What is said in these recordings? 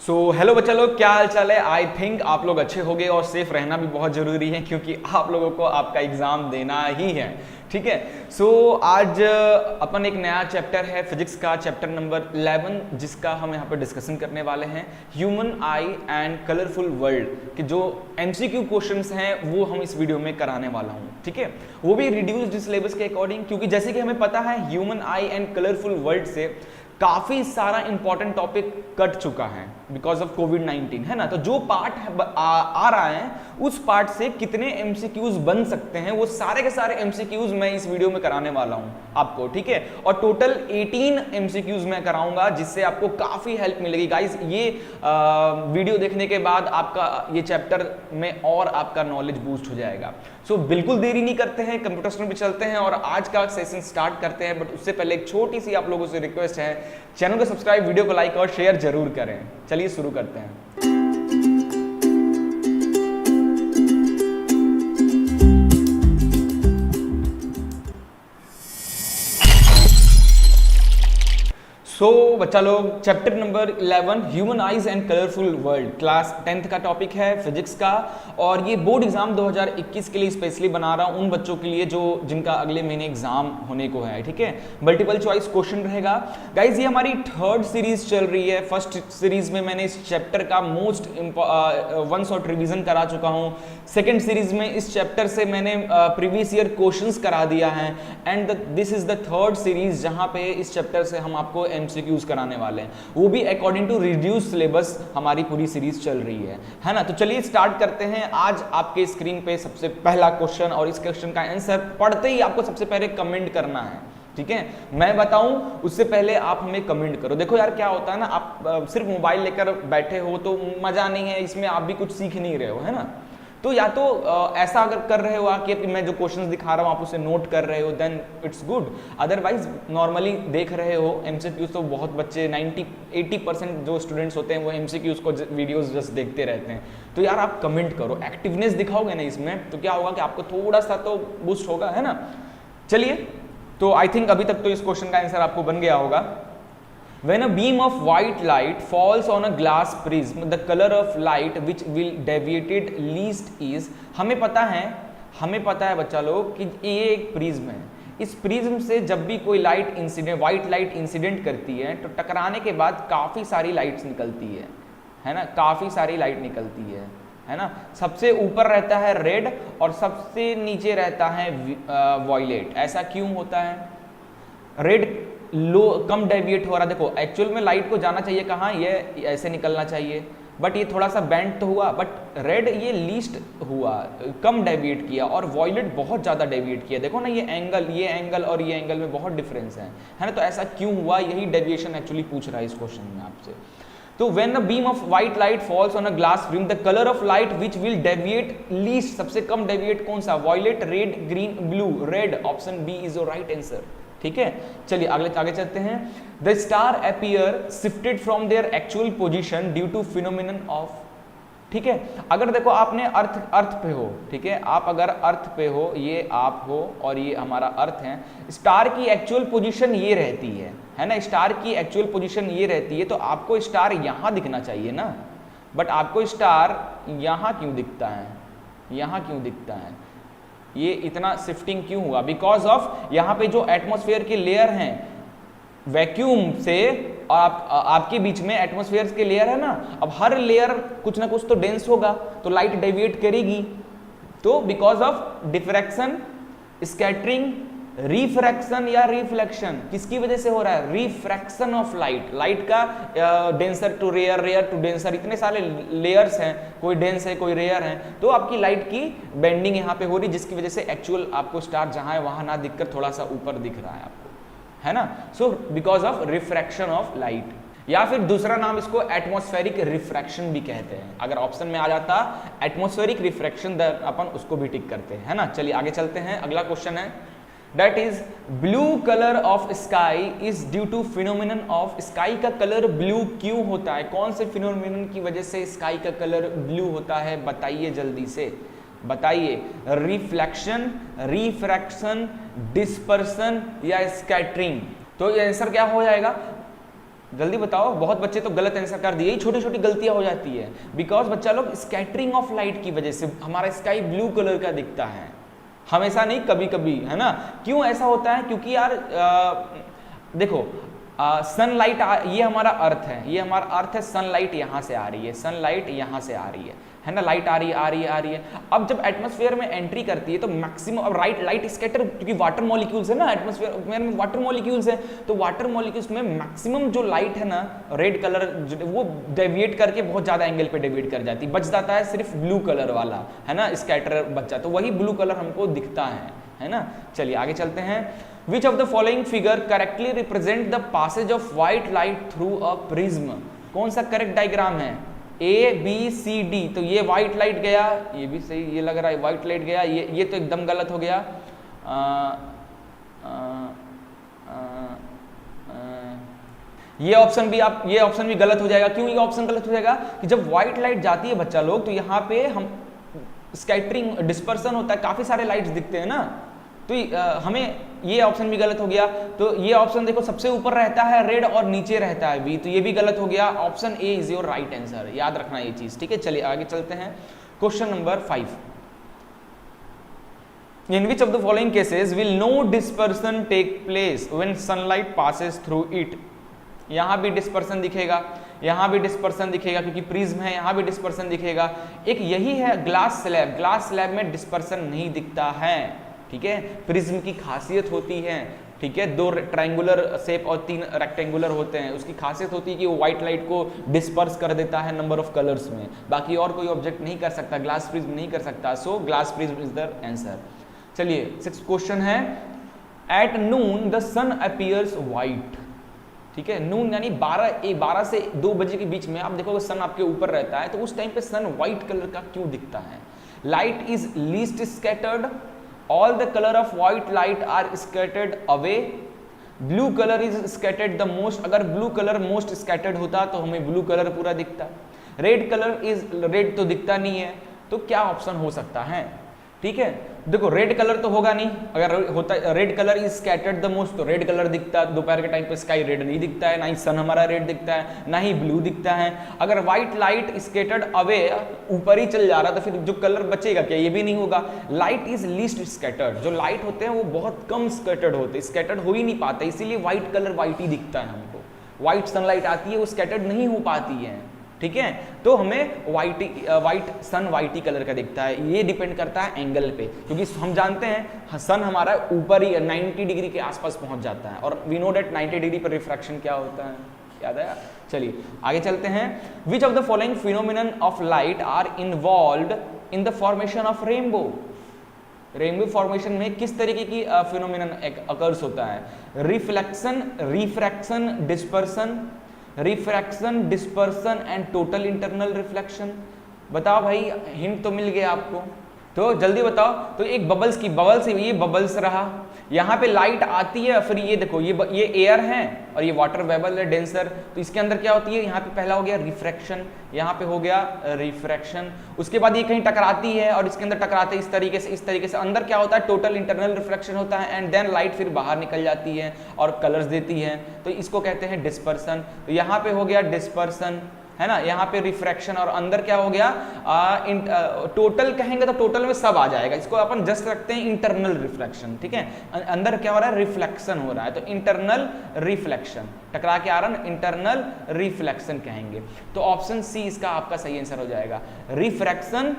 Hello बच्चा लोग, क्या हाल चाल है। आई थिंक आप लोग अच्छे होंगे और सेफ रहना भी बहुत जरूरी है क्योंकि आप लोगों को आपका एग्जाम देना ही है। ठीक है। आज अपन एक नया चैप्टर है फिजिक्स का, चैप्टर नंबर 11, जिसका हम यहाँ पर डिस्कशन करने वाले हैं human I and colourful world के जो एमसीक्यू क्वेश्चंस हैं वो हम इस वीडियो में कराने वाला हूँ। ठीक है, वो भी रिड्यूस्ड सिलेबस के अकॉर्डिंग, क्योंकि जैसे कि हमें पता है human I and colourful world से काफी सारा इंपॉर्टेंट टॉपिक कट चुका है बिकॉज ऑफ कोविड-19, है ना। तो जो पार्ट आ रहा है उस पार्ट से कितने एमसीक्यूज बन सकते हैं वो सारे के सारे एमसीक्यूज मैं इस वीडियो में कराने वाला हूं आपको। ठीक है, और टोटल 18 एमसीक्यूज मैं कराऊंगा जिससे आपको काफी हेल्प मिलेगी गाइस। ये वीडियो देखने के बाद आपका ये चैप्टर में और आपका नॉलेज बूस्ट हो जाएगा। बिल्कुल देरी नहीं करते हैं, कंप्यूटर स्क्रीन पे चलते हैं और आज का सेशन स्टार्ट करते हैं। बट उससे पहले एक छोटी सी आप लोगों से रिक्वेस्ट है, चैनल को सब्सक्राइब, वीडियो को लाइक और शेयर जरूर करें। चलिए शुरू करते हैं। बच्चा लोग, chapter number 11 human eyes and colourful world, class 10th का टॉपिक है फिजिक्स का। और ये बोर्ड एग्जाम 2021 के लिए स्पेशली बना रहा हूं उन बच्चों के लिए जो जिनका अगले महीने एग्जाम होने को है। ठीक है, मल्टीपल चॉइस क्वेश्चन रहेगा गाइज। ये हमारी थर्ड सीरीज चल रही है। फर्स्ट सीरीज में मैंने इस चैप्टर का मोस्ट वन शॉट रिवीजन करा चुका हूं। सेकेंड सीरीज में इस चैप्टर से मैंने प्रीवियस ईयर क्वेश्चंस करा दिया है and this is the third series जहां पे इस चैप्टर से हम आपको एमसीक्यूज कराने वाले हैं, वो भी अकॉर्डिंग टू रिड्यूस सिलेबस हमारी पूरी सीरीज चल रही है ना। तो चलिए स्टार्ट करते हैं। आज आपके स्क्रीन पे सबसे पहला क्वेश्चन, और इस क्वेश्चन का आंसर पढ़ते ही आपको सबसे पहले कमेंट करना है। ठीक है, मैं बताऊं उससे पहले आप हमें कमेंट करो। देखो यार, क्या होता है ना, आप सिर्फ मोबाइल लेकर बैठे हो तो मजा नहीं है, इसमें आप भी कुछ सीख नहीं रहे हो, है ना। तो या तो ऐसा अगर कर रहे हो कि मैं जो क्वेश्चंस दिखा रहा हूं आप उसे नोट कर रहे हो, then it's good. Otherwise normally देख रहे हो एमसीक्यूज, तो बहुत बच्चे 90-80% जो स्टूडेंट्स होते हैं वो एमसीक्यूज को वीडियोस जस्ट देखते रहते हैं। तो यार आप कमेंट करो, एक्टिवनेस दिखाओगे ना इसमें, तो क्या होगा कि आपको थोड़ा सा तो बूस्ट होगा, है ना। चलिए, तो आई थिंक अभी तक तो इस क्वेश्चन का आंसर आपको बन गया होगा। When a beam of white light falls on a glass prism, the color of light which will deviated least is, हमें पता है बच्चा लोग कि ये एक प्रिज्म है। इस प्रिज्म से जब भी कोई light incident, white light incident करती है तो टकराने के बाद काफी सारी लाइट्स निकलती है ना, काफी सारी लाइट निकलती है ना। सबसे ऊपर रहता है रेड और सबसे नीचे रहता है वॉयलेट। ऐसा क्यों होता है? रेड लो कम डेविएट हो रहा है। देखो एक्चुअल में लाइट को जाना चाहिए कहाँ, ये ऐसे निकलना चाहिए, बट ये थोड़ा सा बेंड तो हुआ, बट रेड ये लीस्ट हुआ, कम डेविएट किया, और वॉयलेट बहुत ज़्यादा डेविएट किया। देखो ना, ये एंगल और ये एंगल में बहुत डिफरेंस है ना। तो ऐसा क्यों हुआ, यही डेविएशन एक्चुअली पूछ रहा है इस क्वेश्चन में आपसे। तो when a beam of white light falls on a glass frame, the colour of light which will deviate least, सबसे कम डेविएट कौन सा? Violet, red, green, blue. Red, option B is your right answer. ठीक है, चलिए आगे चलते हैं। The star appear shifted from their actual position due to phenomenon of. ठीक है, अगर देखो आपने अर्थ पे हो, ठीक है, आप अगर अर्थ पे हो, ये आप हो और ये हमारा अर्थ है, स्टार की एक्चुअल पोजीशन ये रहती है ना, स्टार की एक्चुअल पोजीशन ये रहती है, तो आपको स्टार यहां दिखना चाहिए ना, बट आपको स्टार यहां क्यों दिखता है, यहां क्यों दिखता है? ये इतना शिफ्टिंग क्यों हुआ? बिकॉज ऑफ यहाँ पे जो एटमॉस्फेयर के लेयर हैं वैक्यूम से, और आपके बीच में एटमॉस्फेयर के लेयर है ना, अब हर लेयर कुछ ना कुछ तो डेंस होगा, तो लाइट डेविएट करेगी। तो because of diffraction, scattering, refraction या रिफ्लेक्शन, किसकी वजह से हो रहा है? रिफ्रैक्शन ऑफ लाइट का denser to rare, rare to denser, इतने सारे लेयर्स हैं, कोई डेंस है कोई रेयर है, तो आपकी लाइट की बेंडिंग यहाँ पे हो रही, जिसकी वजह से एक्चुअल आपको स्टार जहां है वहां ना दिखकर थोड़ा सा ऊपर दिख रहा है आपको, है ना। So because of refraction of light, या फिर दूसरा नाम इसको एटमॉस्फेरिक रिफ्रैक्शन भी कहते हैं। अगर ऑप्शन में आ जाता एटमॉस्फेरिक रिफ्रैक्शन, अपन उसको भी टिक करते हैं, है ना। चलिए आगे चलते हैं। अगला क्वेश्चन है, That is blue color of sky is due to phenomenon of, sky का कलर ब्लू क्यों होता है? कौन से फिनोमिनन की वजह से स्काई का कलर ब्लू होता है? बताइए जल्दी से, बताइए। रिफ्लेक्शन, रिफ्रैक्शन, डिस्पर्सन या स्कैटरिंग? तो ये आंसर क्या हो जाएगा? जल्दी बताओ, बहुत बच्चे तो गलत आंसर कर दिए, छोटी छोटी गलतियां हो जाती है। बिकॉज बच्चा लोग स्कैटरिंग ऑफ लाइट की वजह से हमारा स्काई ब्लू कलर का दिखता है, हमेशा नहीं, कभी कभी, है ना। क्यों ऐसा होता है? क्योंकि यार देखो सनलाइट ये हमारा अर्थ है, ये हमारा अर्थ है, सनलाइट यहाँ से आ रही है, सनलाइट यहाँ से आ रही है ना, लाइट आ रही है, आ रही है, आ रही है। अब जब एटमॉस्फेयर में एंट्री करती है तो मैक्सिमम, अब लाइट स्कैटर, क्योंकि वाटर मॉलिक्यूल्स है ना, एटमॉस्फेयर में वाटर मॉलिक्यूल्स है, तो वाटर मॉलिक्यूल्स में मैक्सिमम जो लाइट है ना, रेड कलर वो डेविएट करके बहुत ज्यादा एंगल पे डेविएट कर जाती है, बच जाता है सिर्फ ब्लू कलर वाला, है ना, स्कैटर बच्चा, तो वही ब्लू कलर हमको दिखता है ना। चलिए आगे चलते हैं। Which of the following figure correctly represent the passage of white light through a prism? कौन सा करेक्ट डायग्राम है? A, B, C, D। तो ये व्हाइट लाइट गया, ये भी सही, ये लग रहा है व्हाइट लाइट गया, ये तो एकदम गलत हो गया। ये ऑप्शन भी गलत हो जाएगा। क्यों ये ऑप्शन गलत हो जाएगा? कि जब व्हाइट लाइट जाती है बच्चा लोग, तो यहाँ पे हम स्कैटरिंग डिस्पर्सन होता है, काफी सारे लाइट्स दिखते हैं ना, तो हमें ये ऑप्शन भी गलत हो गया। तो ये ऑप्शन देखो सबसे ऊपर रहता है रेड और नीचे रहता है बी, तो ये भी गलत हो गया। Option A is your right answer, याद रखना ये चीज, ठीक है। चलिए आगे चलते हैं। Question number 5। In which of the following cases will no dispersion take place when sunlight passes through it? यहां भी डिस्पर्सन दिखेगा, यहां भी डिस्पर्सन दिखेगा, क्योंकि प्रिज्म है, यहां भी डिस्पर्सन दिखेगा। एक यही है ग्लास स्लैब, ग्लास स्लैब में डिस्पर्सन नहीं दिखता है, ठीक है। प्रिज्म की खासियत होती है, ठीक है, 2 ट्रायंगुलर शेप और 3 रेक्टेंगुलर होते हैं, उसकी खासियत होती है कि वो व्हाइट लाइट को डिस्पर्स कर देता है नंबर ऑफ कलर्स में, बाकी और कोई ऑब्जेक्ट नहीं कर सकता, ग्लास प्रिज्म नहीं कर सकता। So glass prism is the answer. चलिए 6th क्वेश्चन है। At noon the sun appears white, ठीक है, नून यानी 12 से 2 बजे के बीच में आप देखोगे सन आपके ऊपर रहता है, तो उस टाइम पे सन व्हाइट कलर का क्यों दिखता है? Light is least scattered, all the color of white light are scattered away, blue color is scattered the most। अगर blue color most scattered होता तो हमें blue color पूरा दिखता, red color is red तो दिखता नहीं है, तो क्या ऑप्शन हो सकता है? ठीक है, देखो रेड कलर तो होगा नहीं, अगर होता red colour is scattered the most तो रेड कलर दिखता, दोपहर के टाइम पे स्काई रेड नहीं दिखता है, ना ही सन हमारा रेड दिखता है, ना ही ब्लू दिखता है। अगर व्हाइट लाइट स्कैटर्ड अवे, ऊपर ही चल जा रहा, तो फिर जो कलर बचेगा क्या? ये भी नहीं होगा। लाइट इज लीस्ट स्कैटर्ड, जो लाइट होते हैं वो बहुत कम स्कैटर्ड होते हैं, स्कैटर्ड हो ही नहीं पाते, इसीलिए व्हाइट कलर व्हाइट ही दिखता है हमको। व्हाइट सनलाइट आती है वो स्कैटर्ड नहीं हो पाती है, ठीक है, तो हमें व्हाइट सन व्हाइट ही कलर का दिखता है। ये डिपेंड करता है एंगल पे, क्योंकि हम जानते हैं सन हमारा ऊपर ही 90 डिग्री के आसपास पहुंच जाता है, और वी नो डेट 90 डिग्री पर रिफ्रैक्शन क्या होता है, याद आया? चलिए आगे चलते हैं। Which of the following phenomenon of light are involved in the formation of rainbow? Rainbow formation में किस तरीके की फिनोमिनन अकर्स होता है? Reflection, refraction, dispersion, refraction, dispersion and total internal reflection. बताओ भाई, हिंट तो मिल गया आपको, तो जल्दी बताओ। तो एक बबल्स ये बबल्स रहा, यहाँ पे लाइट आती है, फिर ये देखो ये एयर है और ये वाटर वेबल है डेंसर, तो इसके अंदर क्या होती है? यहाँ पे पहला हो गया रिफ्रैक्शन, यहाँ पे हो गया रिफ्रैक्शन, उसके बाद ये कहीं टकराती है और इसके अंदर टकराते इस तरीके से अंदर क्या होता है? टोटल इंटरनल रिफ्लेक्शन होता है, एंड देन लाइट फिर बाहर निकल जाती है और कलर्स देती है, तो इसको कहते हैं डिस्पर्सन। तो यहाँ पे हो गया डिस्पर्सन, है ना, यहाँ पे रिफ्रैक्शन, और अंदर क्या हो गया? टोटल कहेंगे तो टोटल में सब आ जाएगा, इसको अपन जस्ट रखते हैं इंटरनल रिफ्लेक्शन, ठीक है। अंदर क्या हो रहा है? रिफ्लेक्शन हो रहा है, तो इंटरनल रिफ्लेक्शन, टकरा के आ रहा है, इंटरनल रिफ्लेक्शन कहेंगे। तो ऑप्शन सी इसका आपका सही आंसर हो जाएगा, रिफ्रैक्शन,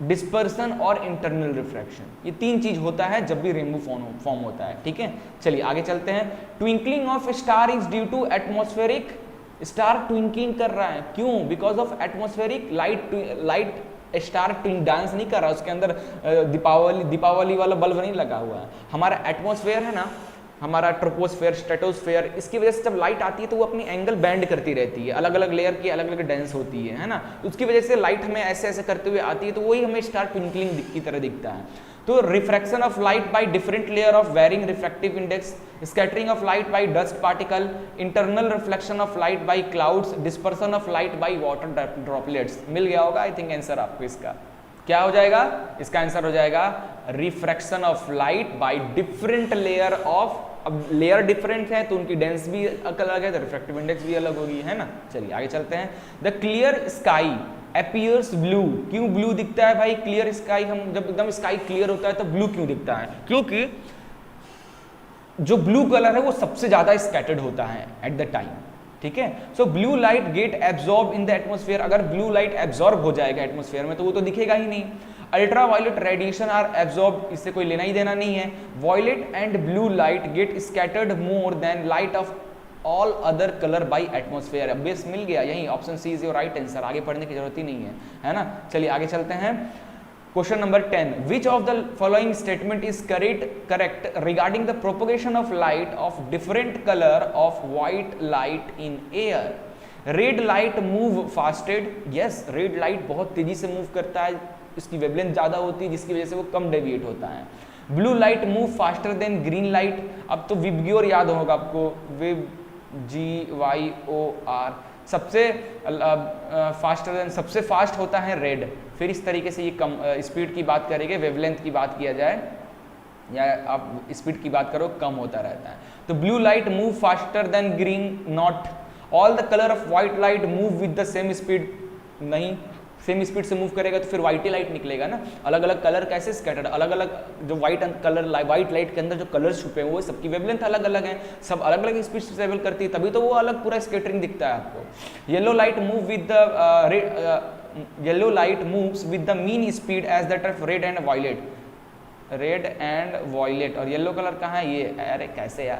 डिस्पर्सन और इंटरनल रिफ्रैक्शन। ये 3 चीज होता है जब भी रेनबो फॉर्म होता है, ठीक है। चलिए आगे चलते हैं। Twinkling of star is due to atmospheric, star twinkling कर रहा है, क्यों? Because of atmospheric light star twinkle dance नहीं कर रहा, उसके अंदर दीपावली वाला बल्ब नहीं लगा हुआ है। हमारा एटमॉस्फेयर है ना, हमारा ट्रोपोस्फेयर, स्ट्रेटोस्फेयर, इसकी वजह से जब लाइट आती है तो वो अपनी एंगल बैंड करती रहती है, अलग अलग लेयर की अलग अलग डेंस होती है ना, उसकी वजह से लाइट हमें ऐसे ऐसे करते हुए आती है, तो वही हमें स्टार ट्विंकलिंग की तरह दिखता है। तो refraction of light by different layer of varying refractive index, scattering of light by dust particle, internal reflection of light by clouds, dispersion of light by water droplets. मिल गया होगा आई थिंक आंसर आपको इसका। क्या हो जाएगा? इसका answer हो जाएगा refraction of light by different layer of अब लेयर डिफरेंट है तो उनकी डेंस भी अलग है, तो रिफ्रैक्टिव इंडेक्स भी अलग होगी, है ना। चलिए आगे चलते हैं। The clear sky appears blue, क्यों ब्लू दिखता है भाई? क्लियर स्काई, हम जब एकदम स्काई क्लियर होता है तो ब्लू क्यों दिखता है? क्योंकि जो ब्लू कलर है वो सबसे ज्यादा स्कैटर्ड होता है एट द टाइम, ठीक है। So blue light get absorb in the atmosphere, अगर ब्लू लाइट एब्जॉर्ब हो जाएगा एटमोस्फेयर में तो वो तो दिखेगा ही नहीं। Ultraviolet radiation are absorb, इससे कोई लेना ही देना नहीं है। Violet and blue light get scattered more than light of all other colour by atmosphere. अब बेस मिल गया, यही option C is your right answer, आगे पढ़ने की जरूरत ही नहीं है ना। चलिए आगे चलते हैं। Question number 10, which of the following statement is correct regarding the propagation of light of different colour of white light in air? Red light move fastest, yes, red light बहुत तेजी से मूव करता है, इसकी वेवलेंथ ज्यादा होती है जिसकी वजह से वो कम डेविएट होता है। Blue light move faster than green light, अब तो विबग्योर याद होगा आपको, विब GYOR, सबसे फास्टर देन, सबसे फास्ट होता है रेड। फिर इस तरीके से ये कम स्पीड की बात करेंगे, वेवलेंथ की बात किया जाए या आप स्पीड की बात करो, कम होता रहता है। तो blue light move faster than green, not. All the colour of white light move with the same speed, नहीं, सेम स्पीड से मूव करेगा तो फिर व्हाइट लाइट निकलेगा ना। अलग अलग कलर कैसे स्कैटर्ड, अलग अलग जो व्हाइट कलर, व्हाइट लाइट के अंदर जो कलर्स छुपे हैं वो सबकी वेवलेंथ अलग अलग है, सब अलग अलग स्पीड से ट्रेवल करती है, तभी तो वो अलग पूरा स्कैटरिंग दिखता है आपको। Yellow light move with the yellow light moves with the mean speed as that of red and violet, red and violet, और येलो कलर कहाँ है ये? अरे कैसे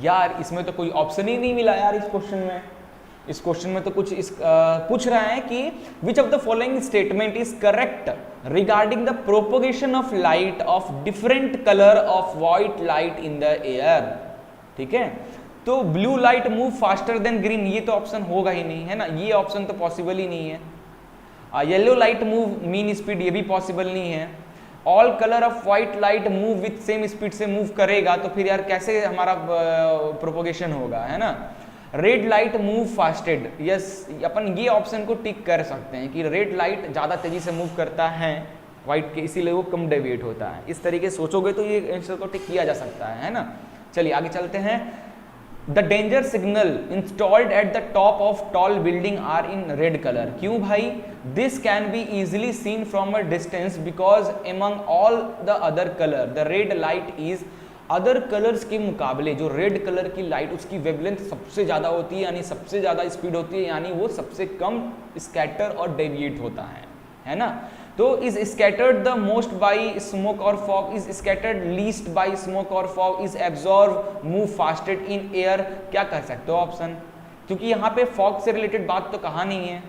यार इसमें तो कोई ऑप्शन ही नहीं मिला यार इस क्वेश्चन में। इस क्वेश्चन में तो कुछ पूछ रहा है कि विच of the following statement is correct regarding the propagation of light of different colour of white light in the air, ठीक है। तो blue light move faster than green, ये तो ऑप्शन होगा ही नहीं, है ना, ये ऑप्शन तो पॉसिबल ही नहीं है। Yellow light move mean speed, ये भी पॉसिबल नहीं है। All colour of white light move with same speed से मूव करेगा तो फिर यार कैसे हमारा प्रोपोगेशन होगा, है ना। Red light move fastest, yes, अपन ये ऑप्शन को टिक कर सकते हैं कि रेड लाइट ज़्यादा तेजी से मूव करता है व्हाइट के, इसीलिए वो कम डेविएट होता है। इस तरीके से सोचोगे तो ये आंसर को टिक किया जा सकता है ना। चलिए आगे चलते हैं। The danger signal installed at the top of tall building are in red colour, क्यों भाई? This can be easily seen from a distance because among all the other colour the red light is, other colours के मुकाबले जो red colour की light उसकी wavelength सबसे ज़्यादा होती है, यानी सबसे ज़्यादा स्पीड होती है, यानी वो सबसे कम स्कैटर और डेविएट होता है ना। तो is scattered the most by smoke और fog, is scattered least by smoke और fog, is absorb move fastest in air, क्या कर सकते हो ऑप्शन? क्योंकि यहाँ पे फॉग से रिलेटेड बात तो कहा नहीं है।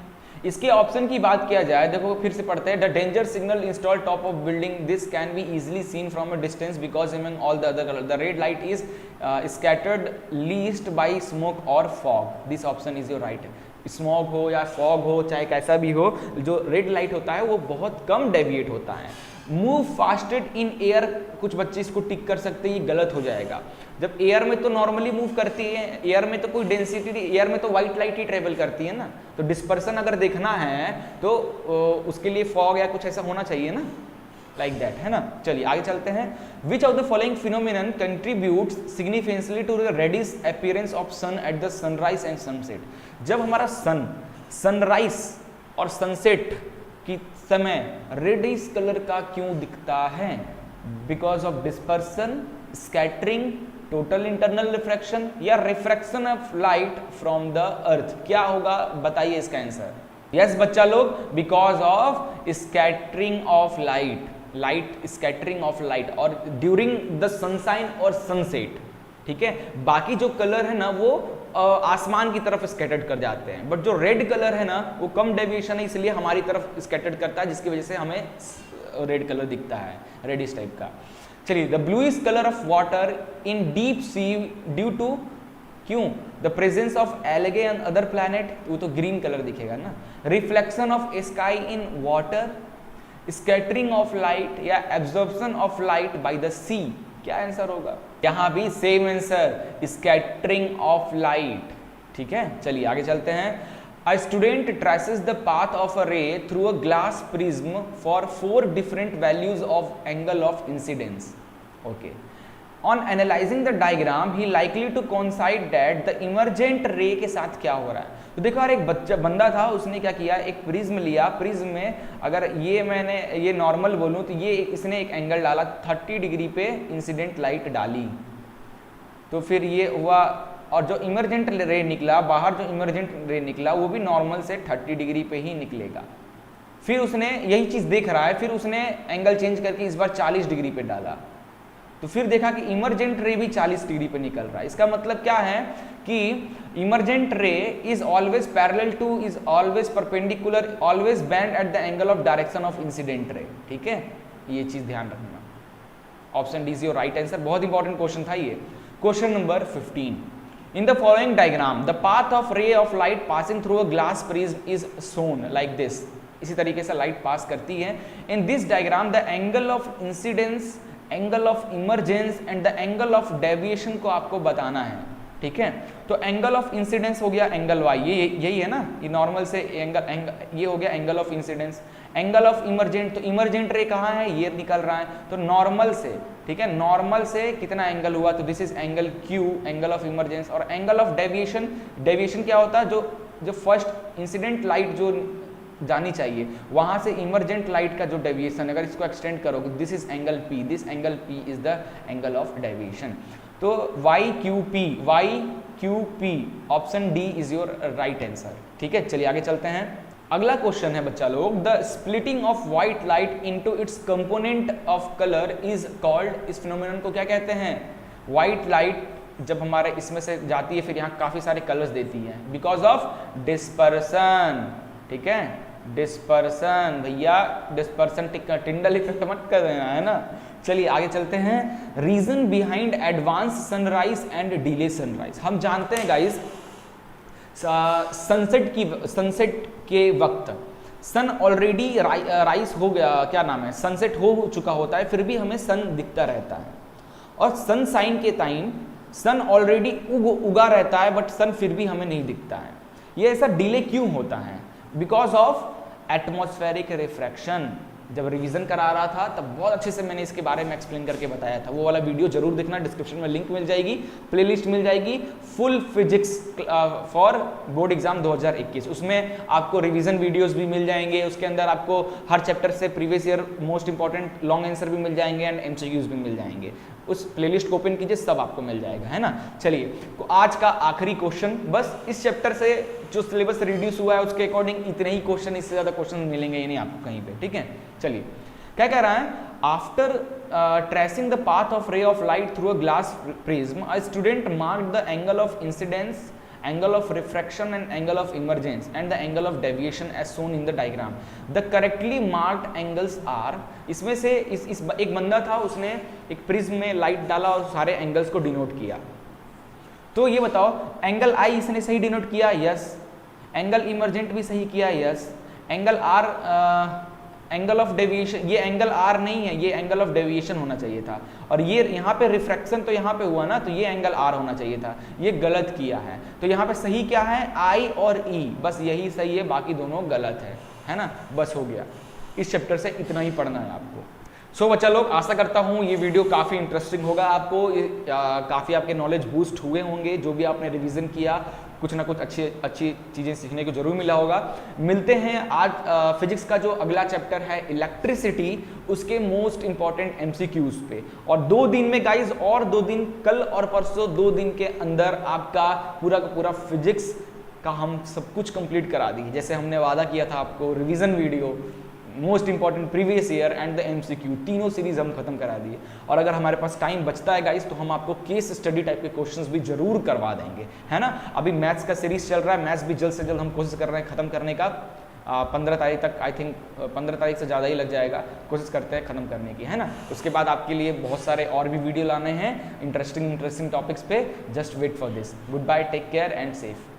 इसके ऑप्शन की बात किया जाए, देखो फिर से पढ़ते हैं। The danger signal install top of building, this can be easily seen from a distance because among all the other colour the red light is scattered least by smoke और fog, this option is your right. Smog हो या fog हो चाहे कैसा भी हो, जो red light होता है वो बहुत कम डेविएट होता है। मूव फास्टेड इन एयर, कुछ बच्चे इसको टिक कर सकते हैं, ये गलत हो जाएगा। जब एयर में तो नॉर्मली मूव करती है, एयर में तो कोई डेंसिटी, एयर में तो व्हाइट लाइट ही ट्रेवल करती है ना, तो डिस्पर्सन अगर देखना है तो उसके लिए फॉग या कुछ ऐसा होना चाहिए ना, लाइक दैट, है ना। चलिए आगे चलते हैं। Which of the following phenomenon contributes significantly to the reddish appearance of sun at the sunrise and sunset? जब हमारा सन सनराइज और सनसेट की समय रेडिश कलर का क्यों दिखता है? Because of dispersion, scattering, total internal refraction या refraction of light from the earth, क्या होगा बताइए इसका आंसर? यस बच्चा लोग, because of scattering of light, light scattering of light और ड्यूरिंग द सनशाइन और सनसेट, ठीक है। बाकी जो कलर है ना वो आसमान की तरफ स्कैटर्ड कर जाते हैं, बट जो रेड कलर है ना वो कम डेविएशन है इसलिए हमारी तरफ स्कैटर्ड करता है, जिसकी वजह से हमें रेड कलर दिखता है, रेडिश टाइप का। चलिए, the bluish colour of water in deep sea due to, क्यों? The presence of algae and other planet, वो तो ग्रीन कलर दिखेगा ना। Reflection of sky in water, scattering of light या absorption of light by the sea, क्या answer होगा? यहां भी same answer, scattering of light, ठीक है। चलिए आगे चलते हैं। A student traces the path of a ray through a glass prism for 4 different values of angle of incidence. Okay. On analysing the diagram he likely to coincide that the emergent ray के साथ क्या हो रहा है। तो देखो यार, एक बंदा था, उसने क्या किया, एक प्रिज्म लिया, प्रिज्म में अगर ये नॉर्मल बोलूं तो इसने एक एंगल डाला 30 डिग्री पे इंसिडेंट लाइट डाली, तो फिर ये हुआ, और जो इमरजेंट रे निकला बाहर, जो इमरजेंट रे निकला वो भी नॉर्मल से 30 डिग्री पे ही निकलेगा। फिर उसने यही चीज देख रहा है, फिर उसने एंगल चेंज करके इस बार 40 डिग्री पे डाला, तो फिर देखा कि इमरजेंट रे भी 40 डिग्री पे निकल रहा है। इसका मतलब क्या है कि emergent ray is always parallel to, is always perpendicular, always bend at the angle of direction of incident ray. ठीक है, ये चीज ध्यान रखना। Option D is your right answer. बहुत इंपॉर्टेंट क्वेश्चन था ये। Question number 15, in the following diagram the path of ray of light passing through a glass prism is shown like this. इसी तरीके से लाइट पास करती है। In this diagram the angle of incidence, angle of emergence and the angle of deviation को आपको बताना है। ठीक है, तो एंगल ऑफ इंसिडेंस हो गया एंगल वाई, ये यही है ना, ये नॉर्मल से एंगल ये हो गया angle of incidence. Angle of emergent, तो इमरजेंट रे कहाँ है, ये निकल रहा है, तो नॉर्मल से, ठीक है, नॉर्मल से कितना एंगल हुआ, तो this is angle Q, angle of emergence. और एंगल ऑफ डेविएशन, डेविएशन क्या होता है, जो फर्स्ट इंसिडेंट लाइट जो जानी चाहिए वहां से इमरजेंट लाइट का जो डेविएशन, अगर इसको एक्सटेंड करोगे, this is angle P, this angle P is the angle of deviation. तो Y Q P, option D is your right answer. ठीक है, चलिए आगे चलते हैं। अगला क्वेश्चन है बच्चा लोग, the splitting of white light into its component of colour is called, इस फिनोमेनन को क्या कहते हैं। व्हाइट लाइट जब हमारे इसमें से जाती है फिर यहाँ काफी सारे कलर्स देती है, बिकॉज ऑफ डिस्पर्सन। ठीक है, डिस्पर्सन, भैया डिस्पर्सन, टिंडल इफेक्ट मत कर देना, है ना। चलिए आगे चलते हैं। Reason behind advance sunrise and delay sunrise. हम जानते हैं गाइस, सनसेट के वक्त सन ऑलरेडी राइज हो गया, क्या नाम है, सनसेट हो चुका होता है, फिर भी हमें सन दिखता रहता है। और सन साइन के टाइम सन ऑलरेडी उगा रहता है, बट सन फिर भी हमें नहीं दिखता है। ये ऐसा डिले क्यों होता है, बिकॉज ऑफ एटमॉस्फेरिक रिफ्रैक्शन। जब रिवीजन करा रहा था तब बहुत अच्छे से मैंने इसके बारे में एक्सप्लेन करके बताया था, वो वाला वीडियो जरूर देखना, डिस्क्रिप्शन में लिंक मिल जाएगी, प्लेलिस्ट मिल जाएगी, full physics for board exam 2021। उसमें आपको रिवीजन वीडियोस भी मिल जाएंगे, उसके अंदर आपको हर चैप्टर से previous year most important long answer भी मिल जाएंगे एंड एमसीक्यूज भी मिल जाएंगे। उस प्लेलिस्ट को ओपन कीजिए, सब आपको मिल जाएगा, है ना। चलिए, तो आज का आखिरी क्वेश्चन, बस इस चैप्टर से जो सिलेबस रिड्यूस हुआ है उसके अकॉर्डिंग इतने ही क्वेश्चन, इससे ज्यादा क्वेश्चन मिलेंगे ही नहीं आपको कहीं पे। ठीक है, चलिए क्या कह रहा है, after tracing the path of ray of light through a glass prism a student marked the angle of incidence, angle of refraction and angle of emergence and the angle of deviation as shown in the diagram. The correctly marked angles are, इसमें से एक बंदा था, उसने एक prism में light डाला और सारे एंगल्स को डिनोट किया। तो ये बताओ, एंगल आई इसने सही डिनोट किया, यस। एंगल इमरजेंट भी सही किया, yes. Angle r, angle of deviation, ये एंगल आर नहीं है, ये एंगल ऑफ डेविएशन होना चाहिए था। और ये यहाँ पे रिफ्रैक्शन तो यहाँ पे हुआ ना, तो ये एंगल आर होना चाहिए था, ये गलत किया है। तो यहाँ पे सही क्या है, आई और ई, बस यही सही है, बाकी दोनों गलत है ना। बस हो गया, इस चैप्टर से इतना ही पढ़ना है आपको। सो बच्चा लोग, आशा करता हूँ ये वीडियो काफ़ी इंटरेस्टिंग होगा आपको, काफ़ी आपके नॉलेज बूस्ट हुए होंगे, जो भी आपने रिवीजन किया कुछ ना कुछ अच्छी चीज़ें सीखने को जरूर मिला होगा। मिलते हैं आज फिजिक्स का जो अगला चैप्टर है इलेक्ट्रिसिटी, उसके मोस्ट इंपॉर्टेंट एमसीक्यूज पे। और 2 दिन में गाइज, और 2 दिन, कल और परसों 2 दिन के अंदर आपका पूरा का पूरा फिजिक्स का हम सब कुछ कंप्लीट करा दी, जैसे हमने वादा किया था आपको। Revision video, most important previous year and the MCQ, तीनों सीरीज हम खत्म करा दिए। और अगर हमारे पास टाइम बचता है गाइस, तो हम आपको केस स्टडी टाइप के क्वेश्चंस भी जरूर करवा देंगे, है ना। अभी मैथ्स का सीरीज चल रहा है, मैथ्स भी जल्द से जल्द हम कोशिश कर रहे हैं खत्म करने का। 15 तारीख तक, आई थिंक 15 तारीख से ज़्यादा ही लग जाएगा, कोशिश करते हैं खत्म करने की, है ना। उसके बाद आपके लिए बहुत सारे और भी वीडियो लाने हैं इंटरेस्टिंग टॉपिक्स पे। Just wait for this. Goodbye, take care and safe.